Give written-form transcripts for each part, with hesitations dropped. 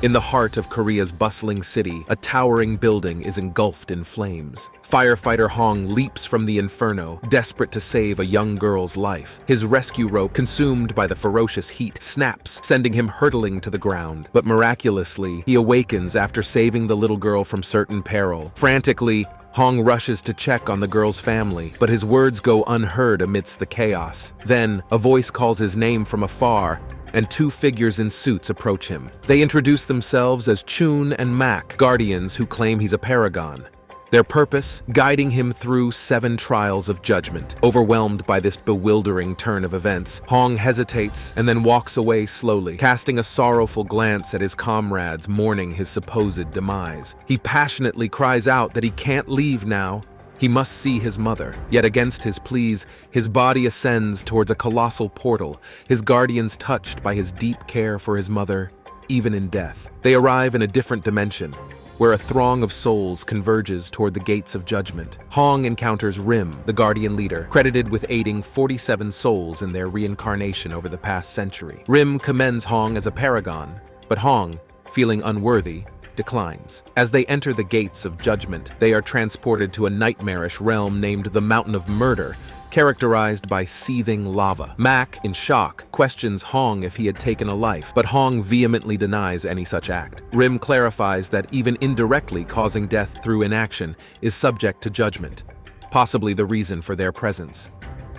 In the heart of Korea's bustling city, a towering building is engulfed in flames. Firefighter Hong leaps from the inferno, desperate to save a young girl's life. His rescue rope, consumed by the ferocious heat, snaps, sending him hurtling to the ground. But miraculously, he awakens after saving the little girl from certain peril. Frantically, Hong rushes to check on the girl's family, but his words go unheard amidst the chaos. Then, a voice calls his name from afar, and two figures in suits approach him. They introduce themselves as Chun and Mak, guardians who claim he's a paragon. Their purpose, guiding him through 7 trials of judgment. Overwhelmed by this bewildering turn of events, Hong hesitates and then walks away slowly, casting a sorrowful glance at his comrades mourning his supposed demise. He passionately cries out that he can't leave now. He must see his mother. Yet against his pleas, his body ascends towards a colossal portal, his guardians touched by his deep care for his mother, even in death. They arrive in a different dimension, where a throng of souls converges toward the gates of judgment. Hong encounters Rim, the guardian leader, credited with aiding 47 souls in their reincarnation over the past century. Rim commends Hong as a paragon, but Hong, feeling unworthy, declines. As they enter the gates of judgment, they are transported to a nightmarish realm named the Mountain of Murder, characterized by seething lava. Mak, in shock, questions Hong if he had taken a life, but Hong vehemently denies any such act. Rim clarifies that even indirectly causing death through inaction is subject to judgment, possibly the reason for their presence.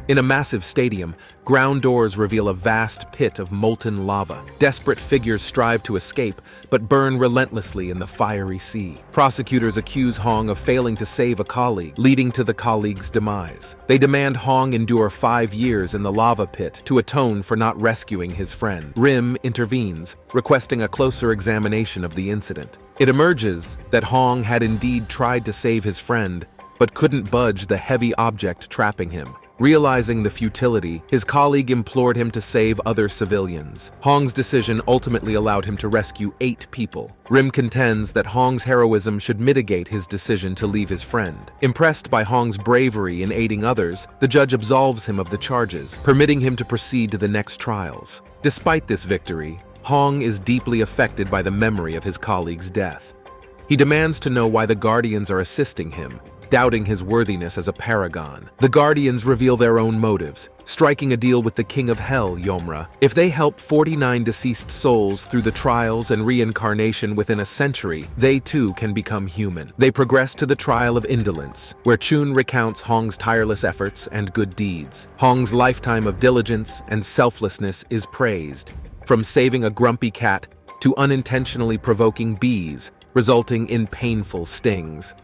In a massive stadium, ground doors reveal a vast pit of molten lava. Desperate figures strive to escape, but burn relentlessly in the fiery sea. Prosecutors accuse Hong of failing to save a colleague, leading to the colleague's demise. They demand Hong endure 5 years in the lava pit to atone for not rescuing his friend. Rim intervenes, requesting a closer examination of the incident. It emerges that Hong had indeed tried to save his friend, but couldn't budge the heavy object trapping him. Realizing the futility, his colleague implored him to save other civilians. Hong's decision ultimately allowed him to rescue 8 people. Rim contends that Hong's heroism should mitigate his decision to leave his friend. Impressed by Hong's bravery in aiding others, the judge absolves him of the charges, permitting him to proceed to the next trials. Despite this victory, Hong is deeply affected by the memory of his colleague's death. He demands to know why the Guardians are assisting him, doubting his worthiness as a paragon. The Guardians reveal their own motives, striking a deal with the King of Hell, Yomra. If they help 49 deceased souls through the trials and reincarnation within a century, they too can become human. They progress to the trial of indolence, where Chun recounts Hong's tireless efforts and good deeds. Hong's lifetime of diligence and selflessness is praised, from saving a grumpy cat to unintentionally provoking bees, resulting in painful stings.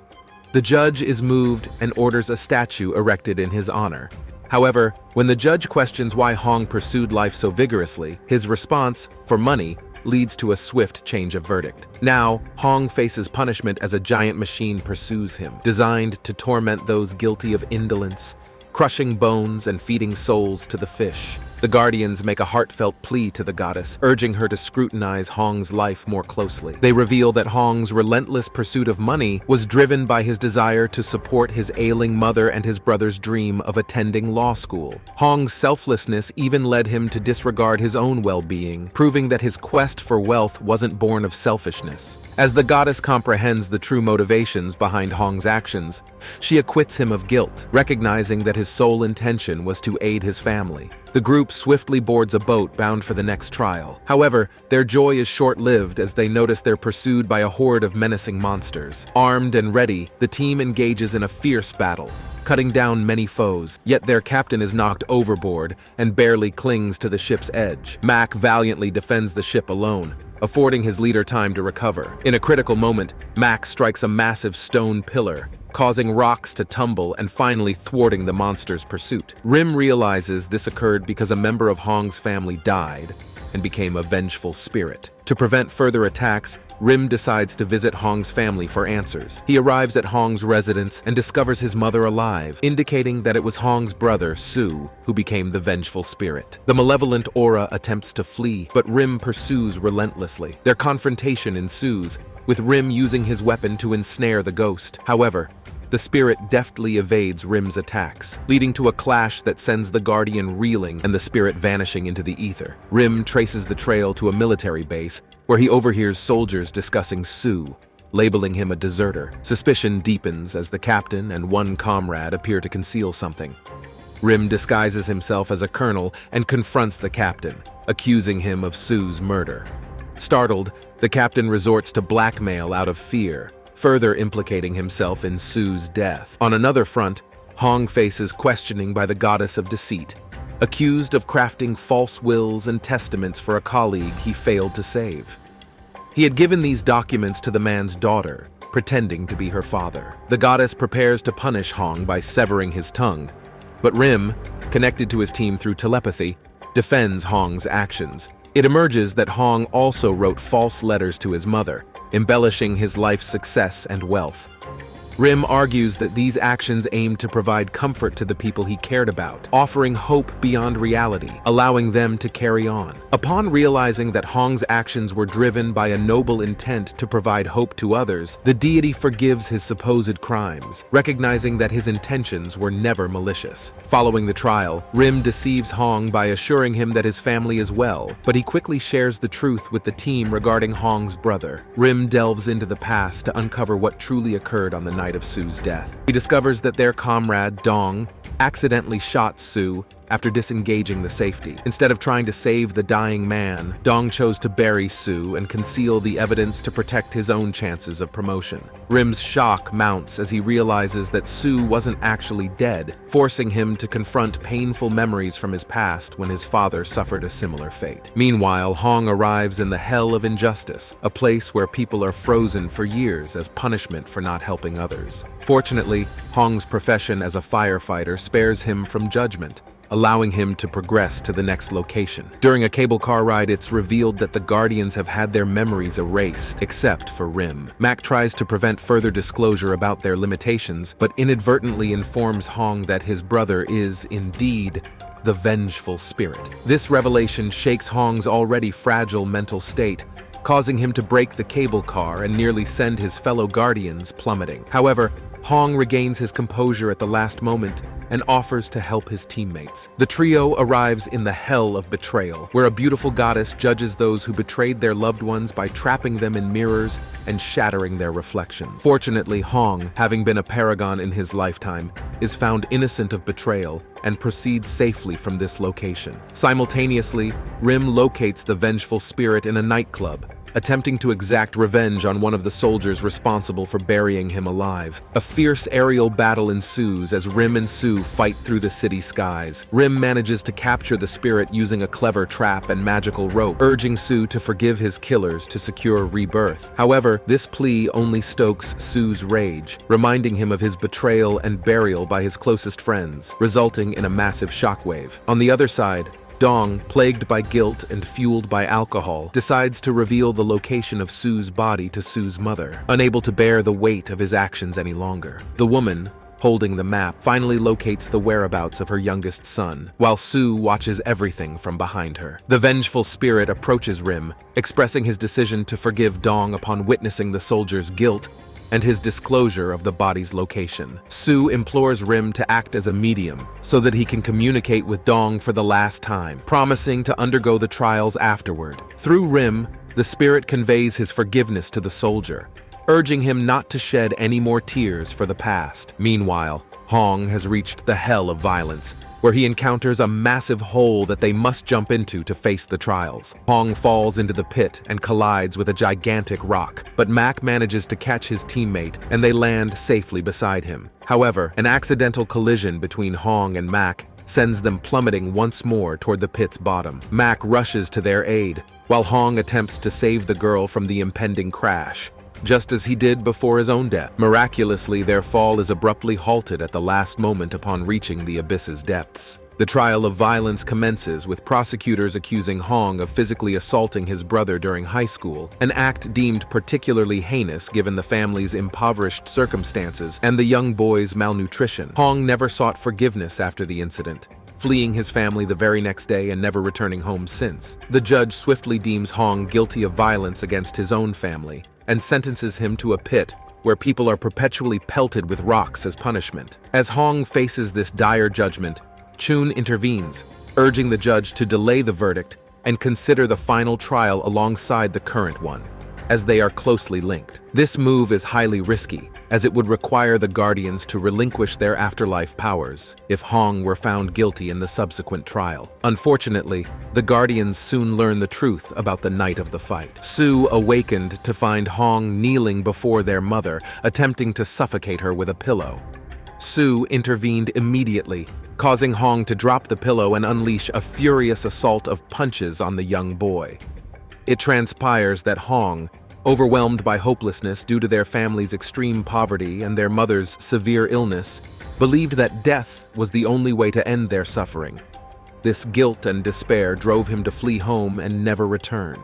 The judge is moved and orders a statue erected in his honor. However, when the judge questions why Hong pursued life so vigorously, his response, for money, leads to a swift change of verdict. Now, Hong faces punishment as a giant machine pursues him, designed to torment those guilty of indolence, crushing bones and feeding souls to the fish. The Guardians make a heartfelt plea to the goddess, urging her to scrutinize Hong's life more closely. They reveal that Hong's relentless pursuit of money was driven by his desire to support his ailing mother and his brother's dream of attending law school. Hong's selflessness even led him to disregard his own well-being, proving that his quest for wealth wasn't born of selfishness. As the goddess comprehends the true motivations behind Hong's actions, she acquits him of guilt, recognizing that his sole intention was to aid his family. The group swiftly boards a boat bound for the next trial. However, their joy is short-lived as they notice they're pursued by a horde of menacing monsters. Armed and ready, the team engages in a fierce battle, cutting down many foes. Yet their captain is knocked overboard and barely clings to the ship's edge. Mak valiantly defends the ship alone, affording his leader time to recover. In a critical moment, Mak strikes a massive stone pillar, causing rocks to tumble and finally thwarting the monster's pursuit. Rim realizes this occurred because a member of Hong's family died and became a vengeful spirit. To prevent further attacks, Rim decides to visit Hong's family for answers. He arrives at Hong's residence and discovers his mother alive, indicating that it was Hong's brother, Su, who became the vengeful spirit. The malevolent aura attempts to flee, but Rim pursues relentlessly. Their confrontation ensues, with Rim using his weapon to ensnare the ghost. However, the spirit deftly evades Rim's attacks, leading to a clash that sends the Guardian reeling and the spirit vanishing into the ether. Rim traces the trail to a military base, where he overhears soldiers discussing Sue, labeling him a deserter. Suspicion deepens as the captain and one comrade appear to conceal something. Rim disguises himself as a colonel and confronts the captain, accusing him of Sue's murder. Startled, the captain resorts to blackmail out of fear, further implicating himself in Sue's death. On another front, Hong faces questioning by the goddess of deceit, accused of crafting false wills and testaments for a colleague he failed to save. He had given these documents to the man's daughter, pretending to be her father. The goddess prepares to punish Hong by severing his tongue, but Rim, connected to his team through telepathy, defends Hong's actions. It emerges that Hong also wrote false letters to his mother, embellishing his life's success and wealth. Rim argues that these actions aimed to provide comfort to the people he cared about, offering hope beyond reality, allowing them to carry on. Upon realizing that Hong's actions were driven by a noble intent to provide hope to others, the deity forgives his supposed crimes, recognizing that his intentions were never malicious. Following the trial, Rim deceives Hong by assuring him that his family is well, but he quickly shares the truth with the team regarding Hong's brother. Rim delves into the past to uncover what truly occurred on the night of Sue's death. He discovers that their comrade, Dong, accidentally shot Sue after disengaging the safety. Instead of trying to save the dying man, Dong chose to bury Sue and conceal the evidence to protect his own chances of promotion. Rim's shock mounts as he realizes that Sue wasn't actually dead, forcing him to confront painful memories from his past when his father suffered a similar fate. Meanwhile, Hong arrives in the hell of injustice, a place where people are frozen for years as punishment for not helping others. Fortunately, Hong's profession as a firefighter spares him from judgment, allowing him to progress to the next location. During a cable car ride, it's revealed that the Guardians have had their memories erased, except for Rim. Mac tries to prevent further disclosure about their limitations, but inadvertently informs Hong that his brother is, indeed, the vengeful spirit. This revelation shakes Hong's already fragile mental state, causing him to break the cable car and nearly send his fellow Guardians plummeting. However, Hong regains his composure at the last moment and offers to help his teammates. The trio arrives in the hell of betrayal, where a beautiful goddess judges those who betrayed their loved ones by trapping them in mirrors and shattering their reflections. Fortunately, Hong, having been a paragon in his lifetime, is found innocent of betrayal and proceeds safely from this location. Simultaneously, Rim locates the vengeful spirit in a nightclub, attempting to exact revenge on one of the soldiers responsible for burying him alive. A fierce aerial battle ensues as Rim and Sue fight through the city skies. Rim manages to capture the spirit using a clever trap and magical rope, urging Sue to forgive his killers to secure rebirth. However, this plea only stokes Sue's rage, reminding him of his betrayal and burial by his closest friends, resulting in a massive shockwave. On the other side, Dong, plagued by guilt and fueled by alcohol, decides to reveal the location of Sue's body to Sue's mother, unable to bear the weight of his actions any longer. The woman, holding the map, finally locates the whereabouts of her youngest son, while Sue watches everything from behind her. The vengeful spirit approaches Rim, expressing his decision to forgive Dong upon witnessing the soldier's guilt and his disclosure of the body's location. Sue implores Rim to act as a medium so that he can communicate with Dong for the last time, promising to undergo the trials afterward. Through Rim, the spirit conveys his forgiveness to the soldier, urging him not to shed any more tears for the past. Meanwhile, Hong has reached the hell of violence, where he encounters a massive hole that they must jump into to face the trials. Hong falls into the pit and collides with a gigantic rock, but Mac manages to catch his teammate and they land safely beside him. However, an accidental collision between Hong and Mac sends them plummeting once more toward the pit's bottom. Mac rushes to their aid, while Hong attempts to save the girl from the impending crash, just as he did before his own death. Miraculously, their fall is abruptly halted at the last moment upon reaching the abyss's depths. The trial of violence commences, with prosecutors accusing Hong of physically assaulting his brother during high school, an act deemed particularly heinous given the family's impoverished circumstances and the young boy's malnutrition. Hong never sought forgiveness after the incident, fleeing his family the very next day and never returning home since. The judge swiftly deems Hong guilty of violence against his own family and sentences him to a pit where people are perpetually pelted with rocks as punishment. As Hong faces this dire judgment, Chun intervenes, urging the judge to delay the verdict and consider the final trial alongside the current one, as they are closely linked. This move is highly risky, as it would require the Guardians to relinquish their afterlife powers if Hong were found guilty in the subsequent trial. Unfortunately, the Guardians soon learn the truth about the night of the fight. Su awakened to find Hong kneeling before their mother, attempting to suffocate her with a pillow. Su intervened immediately, causing Hong to drop the pillow and unleash a furious assault of punches on the young boy. It transpires that Hong, overwhelmed by hopelessness due to their family's extreme poverty and their mother's severe illness, believed that death was the only way to end their suffering. This guilt and despair drove him to flee home and never return.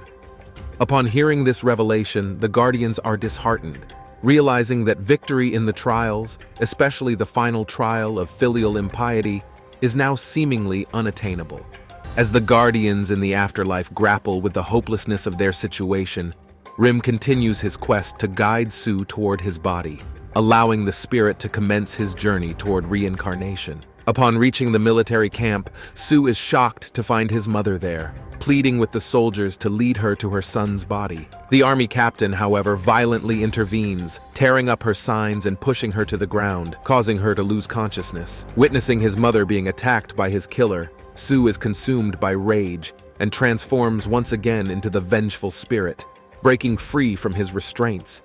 Upon hearing this revelation, the Guardians are disheartened, realizing that victory in the trials, especially the final trial of filial impiety, is now seemingly unattainable. As the Guardians in the afterlife grapple with the hopelessness of their situation, Rim continues his quest to guide Su toward his body, allowing the spirit to commence his journey toward reincarnation. Upon reaching the military camp, Su is shocked to find his mother there, pleading with the soldiers to lead her to her son's body. The army captain, however, violently intervenes, tearing up her signs and pushing her to the ground, causing her to lose consciousness. Witnessing his mother being attacked by his killer, Su is consumed by rage and transforms once again into the vengeful spirit, breaking free from his restraints.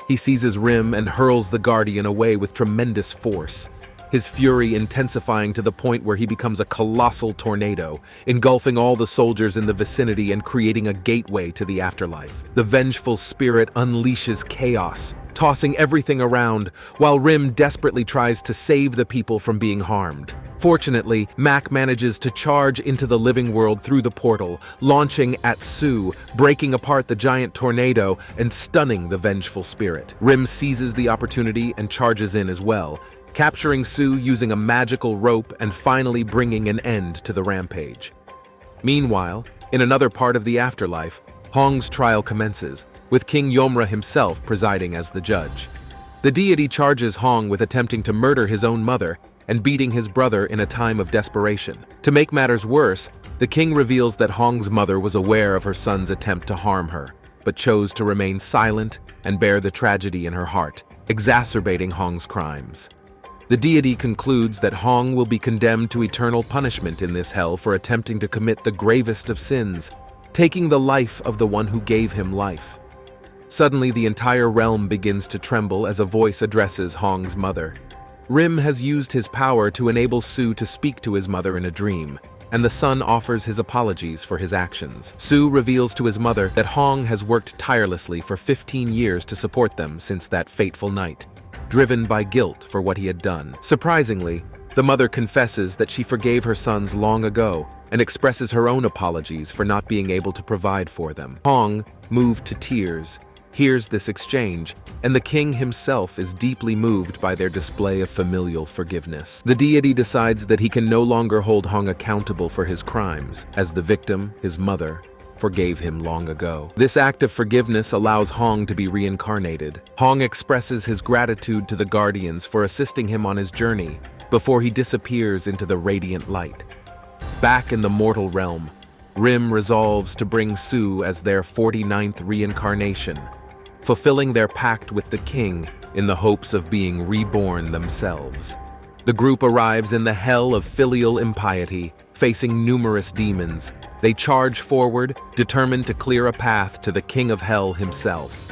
He seizes Rim and hurls the Guardian away with tremendous force, his fury intensifying to the point where he becomes a colossal tornado, engulfing all the soldiers in the vicinity and creating a gateway to the afterlife. The vengeful spirit unleashes chaos, tossing everything around, while Rim desperately tries to save the people from being harmed. Fortunately, Mac manages to charge into the living world through the portal, launching at Su, breaking apart the giant tornado and stunning the vengeful spirit. Rim seizes the opportunity and charges in as well, capturing Su using a magical rope and finally bringing an end to the rampage. Meanwhile, in another part of the afterlife, Hong's trial commences, with King Yomra himself presiding as the judge. The deity charges Hong with attempting to murder his own mother and beating his brother in a time of desperation. To make matters worse, the king reveals that Hong's mother was aware of her son's attempt to harm her, but chose to remain silent and bear the tragedy in her heart, exacerbating Hong's crimes. The deity concludes that Hong will be condemned to eternal punishment in this hell for attempting to commit the gravest of sins, taking the life of the one who gave him life. Suddenly, the entire realm begins to tremble as a voice addresses Hong's mother. Rim has used his power to enable Su to speak to his mother in a dream, and the son offers his apologies for his actions. Su reveals to his mother that Hong has worked tirelessly for 15 years to support them since that fateful night, driven by guilt for what he had done. Surprisingly, the mother confesses that she forgave her sons long ago and expresses her own apologies for not being able to provide for them. Hong, moved to tears, hears this exchange, and the king himself is deeply moved by their display of familial forgiveness. The deity decides that he can no longer hold Hong accountable for his crimes, as the victim, his mother, forgave him long ago. This act of forgiveness allows Hong to be reincarnated. Hong expresses his gratitude to the Guardians for assisting him on his journey before he disappears into the radiant light. Back in the mortal realm, Rim resolves to bring Su as their 49th reincarnation, fulfilling their pact with the king in the hopes of being reborn themselves. The group arrives in the hell of filial impiety, facing numerous demons. They charge forward, determined to clear a path to the king of hell himself.